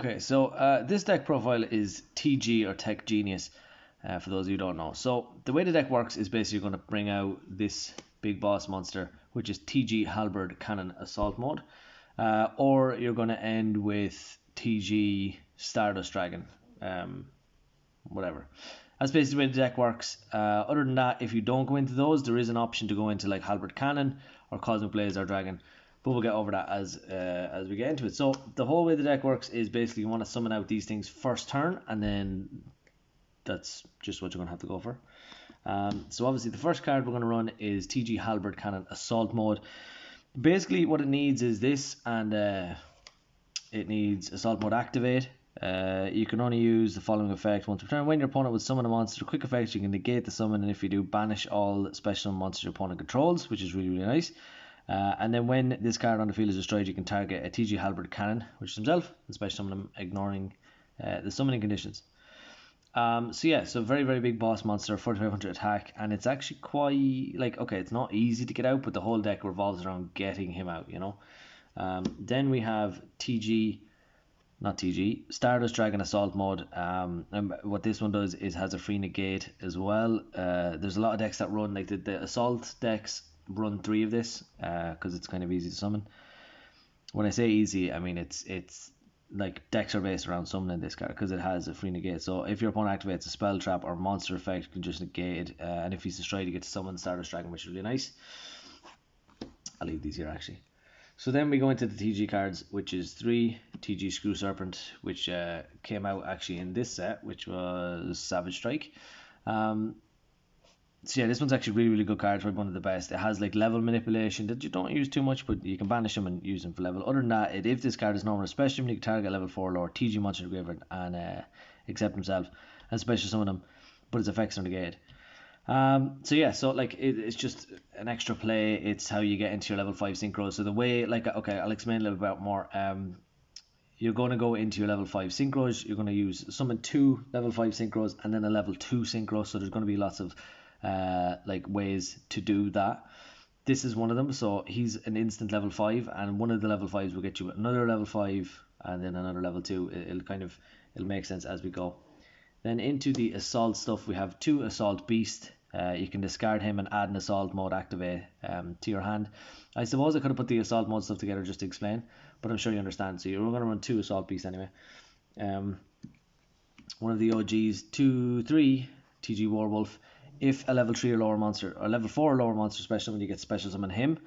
Okay, so this deck profile is TG or Tech Genius, for those of you who don't know. So the way the deck works is basically you're going to bring out this big boss monster, which is TG Halberd Cannon Assault Mode, or you're going to end with TG Stardust Dragon, whatever. That's basically the way the deck works. Other than that, if you don't go into those, there is an option to go into like Halberd Cannon or Cosmic Blaze or Dragon. But we'll get over that as we get into it. So the whole way the deck works is basically you want to summon out these things first turn, and then that's just what you're going to have to go for. So obviously the first card we're going to run is TG Halberd Cannon Assault Mode. Basically what it needs is this, and it needs Assault Mode Activate. You can only use the following effect once per turn. When your opponent would summon a monster, quick effect, you can negate the summon, and if you do, banish all special monsters your opponent controls, which is really, really nice. And then when this card on the field is destroyed, you can target a TG Halberd Cannon, which is himself, and special summon him, ignoring the summoning conditions. So yeah, so very, very big boss monster, 4500 attack, and it's actually quite, like, okay, it's not easy to get out, but the whole deck revolves around getting him out, you know. Then we have Stardust Dragon Assault Mode. And what this one does is has a free negate as well. There's a lot of decks that run, like the Assault decks run 3 of this, because it's kind of easy to summon. When I say easy, I mean it's like decks are based around summoning this card because it has a free negate. So if your opponent activates a spell, trap, or monster effect, you can just negate it, and if he's destroyed, you get to summon Stardust Dragon, which is really nice. I'll leave these here actually. So then we go into the TG cards, which is 3 TG Screw Serpent, which came out actually in this set, which was Savage Strike. So yeah, this one's actually really, really good card, probably one of the best. It has like level manipulation that you don't use too much, but you can banish them and use them for level. Other than that, if this card is normal, especially when you can target level 4 or lower, TG monster graveyard and accept himself and special summon him, but his effects are negated. So yeah, so like it's just an extra play. It's how you get into your level 5 synchros. So the way, like, okay, I'll explain a little bit more. You're going to go into your level 5 synchros. You're going to use summon 2 level 5 synchros and then a level 2 synchro. So there's going to be lots of like ways to do that. This is one of them. So he's an instant level 5, and one of the level 5s will get you another level 5 and then another level 2. It'll make sense as we go. Then into the assault stuff, we have 2 Assault Beast. You can discard him and add an Assault Mode Activate to your hand. I suppose I could have put the Assault Mode stuff together just to explain, but I'm sure you understand. So you're going to run 2 Assault Beasts anyway. One of the OGs, 2/3 TG Werewolf. If a level 3 or lower monster, or level 4 or lower monster special, when you get special summon him.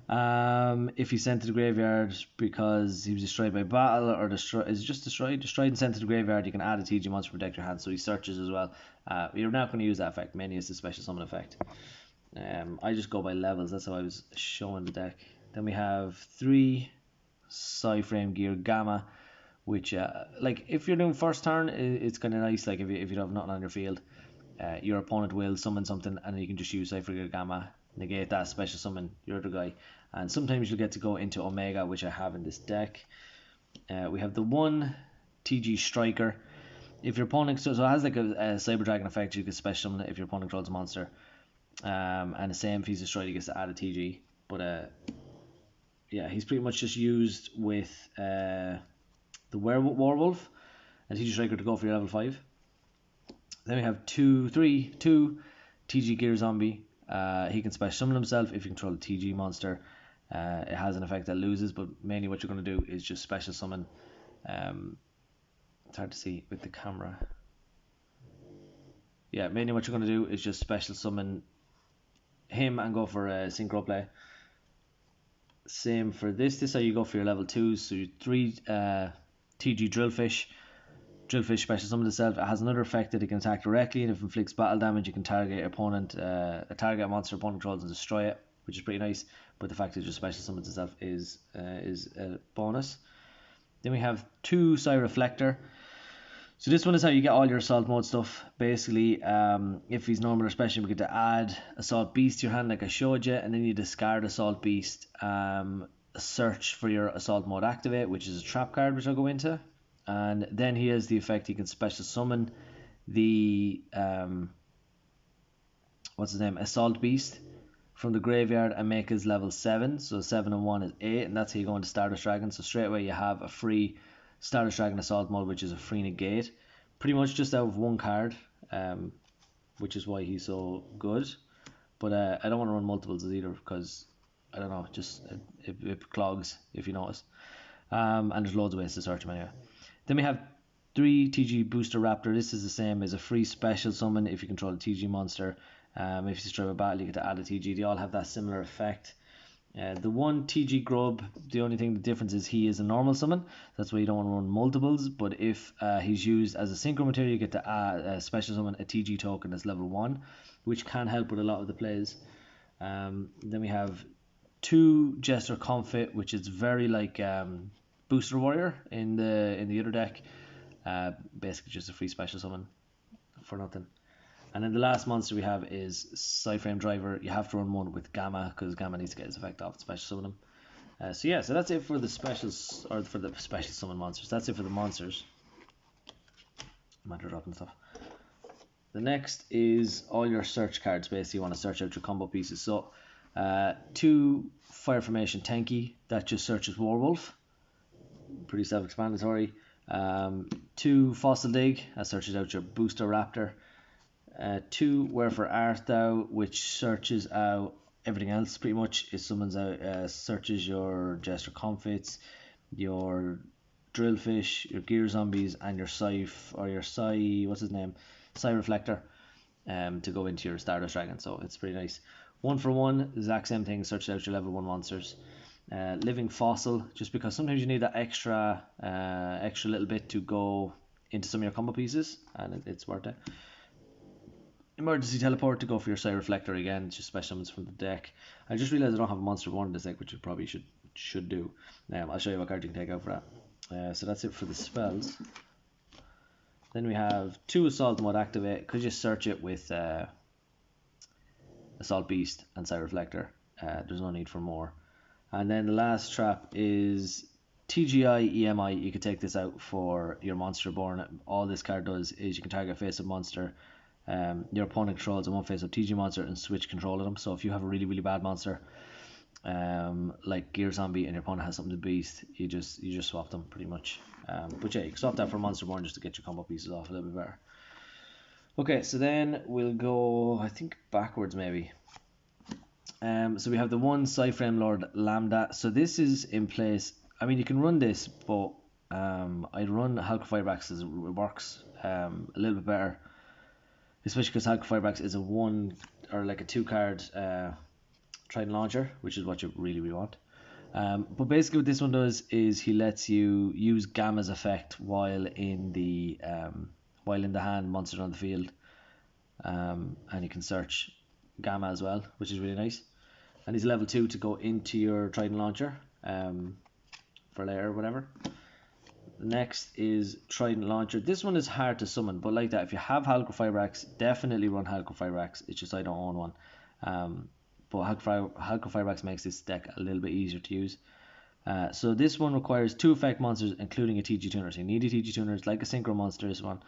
If he's sent to the graveyard because he was destroyed by battle or destroyed and sent to the graveyard, you can add a TG monster to protect your hand, so he searches as well. You're not going to use that effect, mainly it's a special summon effect. I just go by levels, that's how I was showing the deck. Then we have 3 Psy-Frame Gear Gamma, which like if you're doing first turn, it's kind of nice. Like if you have nothing on your field, your opponent will summon something and you can just use Psy-Frame Gear Gamma, negate that, special summon your other guy, and sometimes you'll get to go into Omega, which I have in this deck. We have the 1 TG Striker. If your opponent, so it has like a Cyber Dragon effect, you can special summon it if your opponent controls a monster, and the same if he's destroyed, he gets to add a TG. But yeah, he's pretty much just used with the Werewolf and TG Striker to go for your level 5. Then we have 2 TG Gear Zombie. He can special summon himself if you control a TG monster. It has an effect that loses, but mainly what you're going to do is just special summon. It's hard to see with the camera. Yeah, mainly what you're going to do is just special summon him and go for a synchro play. Same for this. This is how you go for your level 2s. So 3 TG Drillfish. Drillfish special summons itself. It has another effect that it can attack directly, and if it inflicts battle damage, you can target a monster opponent controls and destroy it, which is pretty nice. But the fact that it just special summons itself is a bonus. Then we have 2 Psy Reflector. So this one is how you get all your assault mode stuff. Basically, if he's normal or special, we get to add Assault Beast to your hand, like I showed you, and then you discard Assault Beast. Search for your Assault Mode Activate, which is a trap card, which I'll go into. And then he has the effect, he can special summon the Assault Beast from the graveyard and make his level 7. So 7 and 1 is 8, and that's how you go into Stardust Dragon. So straight away you have a free Stardust Dragon Assault Mode, which is a free negate, pretty much just out of one card, which is why he's so good. But I don't want to run multiples either because I don't know, just it clogs if you notice. And there's loads of ways to search them anyway. Then we have 3 TG Booster Raptor. This is the same as a free special summon if you control a TG monster. If you destroy a battle, you get to add a TG. They all have that similar effect. The one TG Grub, the only thing the difference is he is a normal summon. That's why you don't want to run multiples. But if he's used as a synchro material, you get to add a special summon a TG token that's level 1, which can help with a lot of the plays. Then we have 2 Jester Comfit, which is very like Booster Warrior in the other deck. Basically just a free special summon for nothing. And then the last monster we have is Psyframe Driver. You have to run one with Gamma because Gamma needs to get its effect off the special summon him. So yeah, so that's it for the specials, or for the special summon monsters. That's it for the monsters. Matter dropping stuff. The next is all your search cards. Basically, you want to search out your combo pieces. So 2 Fire Formation Tenki, that just searches Warwolf. Pretty self-explanatory. 2 Fossil Dig, that searches out your Booster Raptor. 2 Wherefore Art Thou, which searches out everything else pretty much. It summons out, searches your Jester Comfits, your Drillfish, your Gear Zombies, and your Scythe, or your what's his name? Psy Reflector, to go into your Stardust Dragon. So it's pretty nice. 1 for 1, exact same thing, searches out your level 1 monsters. Living Fossil, just because sometimes you need that extra little bit to go into some of your combo pieces, and it's worth it. Emergency Teleport to go for your Psy Reflector again. It's just special summons from the deck. I just realized I don't have a monster one in this deck, which you probably should do. I'll show you what card you can take out for that. So that's it for the spells. Then we have 2 Assault Mode Activate. Could just search it with Assault Beast and Psy Reflector. There's no need for more. And then the last trap is TGI EMI. You can take this out for your Monster Born. All this card does is you can target a face-up monster. Your opponent controls a 1 face-up TG monster and switch control of them. So if you have a really, really bad monster, like Gear Zombie, and your opponent has something to beast, you just swap them pretty much. But yeah, you can swap that for Monster Born just to get your combo pieces off a little bit better. Okay, so then we'll go, I think, backwards maybe. So we have the 1 Psyframe Lord Lambda. So this is in place. I mean, you can run this, but I'd run Hulk Firebrax as it works a little bit better. Especially because Hulk Firebrax is a 1 or like a 2 card Trident Launcher, which is what you really, really want. But basically what this one does is he lets you use Gamma's effect while in the hand, monsters on the field. And you can search Gamma as well, which is really nice. And he's level 2 to go into your Trident Launcher for later or whatever. Next is Trident Launcher. This one is hard to summon, but like that, if you have Hulk Firebrax, definitely run Hulk Firebrax. It's just I don't own one. But Hulk Firebrax makes this deck a little bit easier to use. So this one requires 2 effect monsters, including a TG tuner. So you need a TG tuner. It's like a synchro monster, this one.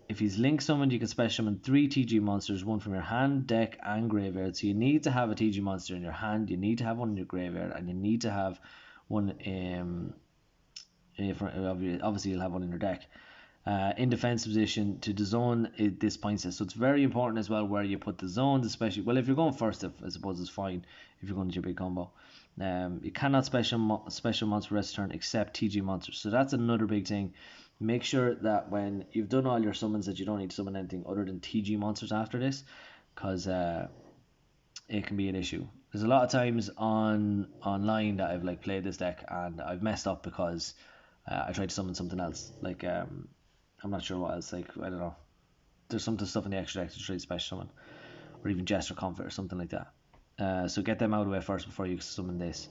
If he's link summoned, you can special summon 3 TG monsters, 1 from your hand, deck, and graveyard. So you need to have a TG monster in your hand, you need to have one in your graveyard, and you need to have one obviously you'll have one in your deck. In defensive position to the zone this point says. So it's very important as well where you put the zones, especially, well, if you're going first, I suppose it's fine if you're going to your big combo. You cannot special monster rest turn except TG monsters. So that's another big thing. Make sure that when you've done all your summons that you don't need to summon anything other than TG monsters after this, because it can be an issue. There's a lot of times online that I've like played this deck and I've messed up because I tried to summon something else. Like I'm not sure what else. Like I don't know. There's some stuff in the extra deck to try to special summon, or even Jester Comfort or something like that. So get them out of the way first before you summon this.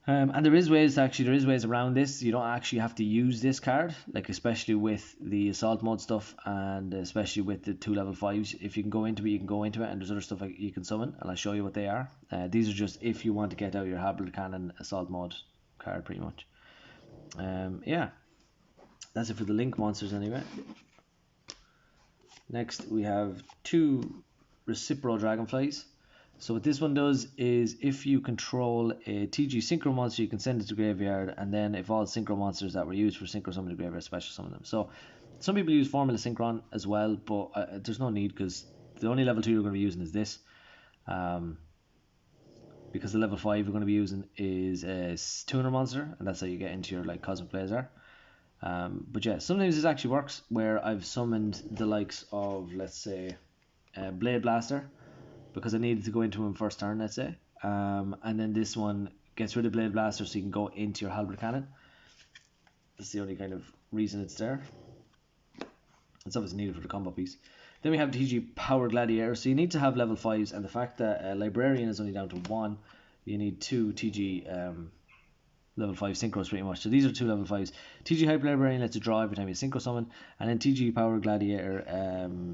And there is ways around this. You don't actually have to use this card, like especially with the assault mode stuff, and especially with the 2 level 5s. If you can go into it, you can go into it, and there's other stuff you can summon, and I'll show you what they are. These are just if you want to get out your Halberd Cannon assault mode card, pretty much. Yeah, that's it for the link monsters anyway. Next we have 2 Reciprocal Dragonflies. So what this one does is if you control a TG synchro monster, you can send it to graveyard, and then if all synchro monsters that were used for synchro summon to graveyard, special summon them. So some people use Formula Synchron as well, but there's no need, because the only level 2 you're going to be using is this. Because the level 5 you're going to be using is a tuner monster, and that's how you get into your like Cosmic Blazer. But yeah, sometimes this actually works where I've summoned the likes of, let's say, Blade Blaster, because I needed to go into him first turn, let's say. And then this one gets rid of Blade Blaster so you can go into your Halberd Cannon. That's the only kind of reason it's there. It's obviously needed for the combo piece. Then we have TG Power Gladiator. So you need to have level 5s, and the fact that Librarian is only down to 1, you need 2 TG level 5 synchros pretty much. So these are 2 level 5s. TG Hyper Librarian lets you draw every time you synchro summon, and then TG Power Gladiator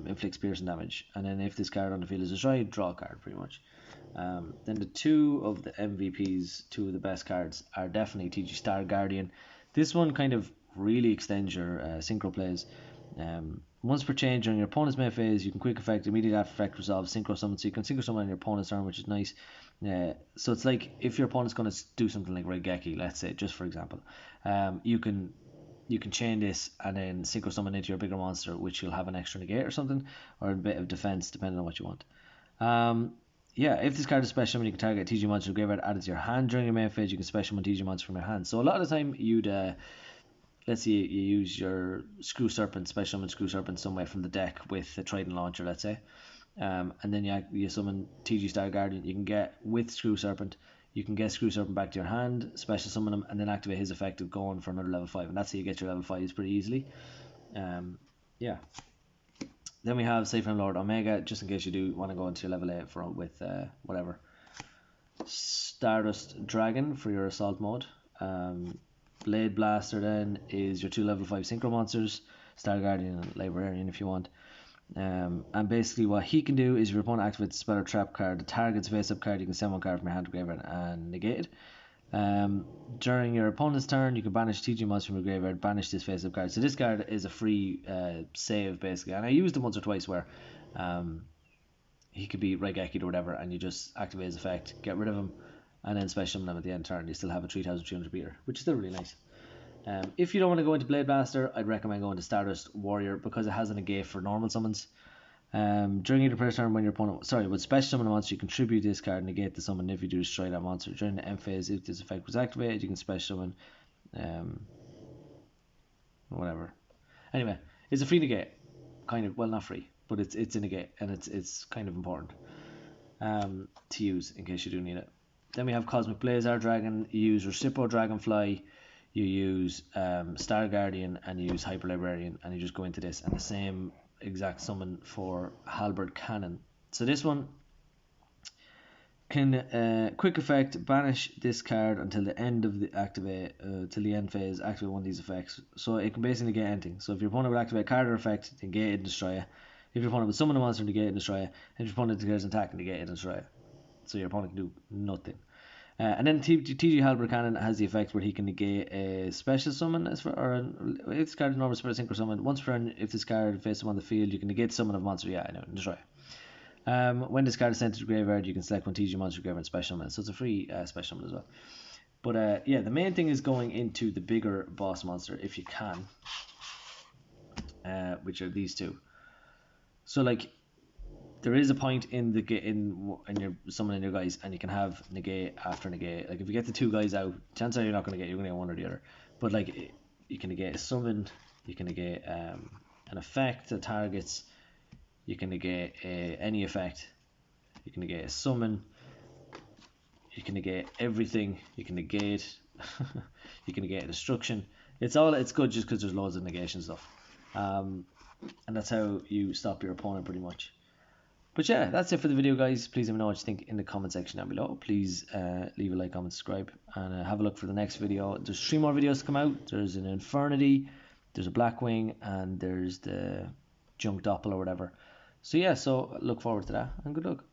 inflicts piercing damage. And then if this card on the field is destroyed, draw a card pretty much. Then the 2 of the MVPs, 2 of the best cards, are definitely TG Star Guardian. This one kind of really extends your synchro plays. Once per change during your opponent's main phase, you can quick effect, immediate after effect, resolve, synchro summon. So you can synchro summon on your opponent's turn, which is nice. So it's like if your opponent's going to do something like Raigeki, let's say, just for example, you can chain this and then synchro summon into your bigger monster, which you'll have an extra negate or something, or a bit of defense depending on what you want. Yeah, if this card is special summon, you can target a TG monster graveyard added to your hand during your main phase. You can special summon TG monster from your hand. So a lot of the time you'd let's say you use your Screw Serpent, special summon Screw Serpent somewhere from the deck with the Trident Launcher, let's say. And then you summon TG Star Guardian. You can get, with Screw Serpent, you can get Screw Serpent back to your hand, special summon him, and then activate his effect of going for another level 5. And that's how you get your level 5s pretty easily. Yeah. Then we have Cypher Lord Omega, just in case you do want to go into level 8 with whatever. Stardust Dragon for your assault mode. Blade Blaster then is your 2 level 5 synchro monsters, Star Guardian and Librarian if you want. And basically what he can do is if your opponent activates a spell or trap card, the target's face-up card, you can send one card from your hand to graveyard and negate it. During your opponent's turn, you can banish TG monster from your graveyard, banish this face-up card. So this card is a free save basically, and I used it once or twice where he could be Raigeki or whatever, and you just activate his effect, get rid of him, and then special summon them at the end of turn. You still have a 3300 beater, which is still really nice. If you don't want to go into Blade Blaster, I'd recommend going to Stardust Warrior because it has a negate for normal summons. During your player's turn, when your opponent, with special summon a monster, you contribute this card, negate the summon. If you do, destroy that monster. During the end phase, if this effect was activated, you can special summon, whatever. Anyway, it's a free negate, kind of. Well, not free, but it's a negate, and it's kind of important to use in case you do need it. Then we have Cosmic Blazer Dragon. You use Reciprocal Dragonfly, you use Star Guardian, and you use Hyper Librarian, and you just go into this, and the same exact summon for Halberd Cannon. So this one can quick effect, banish this card until the end of the activate, till the end phase, activate one of these effects. So it can basically negate anything. So if your opponent would activate a card or effect, negate it and destroy it. If your opponent would summon a monster, negate it and destroy it. If your opponent declares an attack, negate it and destroy it. So your opponent can do nothing. And then TG Halberd Cannon has the effect where he can negate a special summon, if this card is normal special synchro summon. Once per turn, if this card faces him on the field, you can negate summon of monster. Yeah, I know, and destroy it. When this card is sent to the graveyard, you can select one TG monster graveyard and special summon. So it's a free special summon as well. But yeah, the main thing is going into the bigger boss monster if you can, which are these 2. So like, there is a point in your summoning your guys, and you can have negate after negate. Like if you get the 2 guys out, chances are you're not going to get, you're going to get one or the other. But like you can negate a summon, you can negate an effect that targets, you can negate any effect, you can negate a summon, you can negate everything, you can negate you can negate a destruction. It's good just because there's loads of negation stuff, and that's how you stop your opponent pretty much. But yeah, that's it for the video, guys. Please let me know what you think in the comment section down below. Please leave a like, comment, subscribe, and have a look for the next video. There's 3 more videos to come out. There's an Infernity, there's a Blackwing, and there's the Junk Doppel or whatever. So yeah, so look forward to that, and good luck.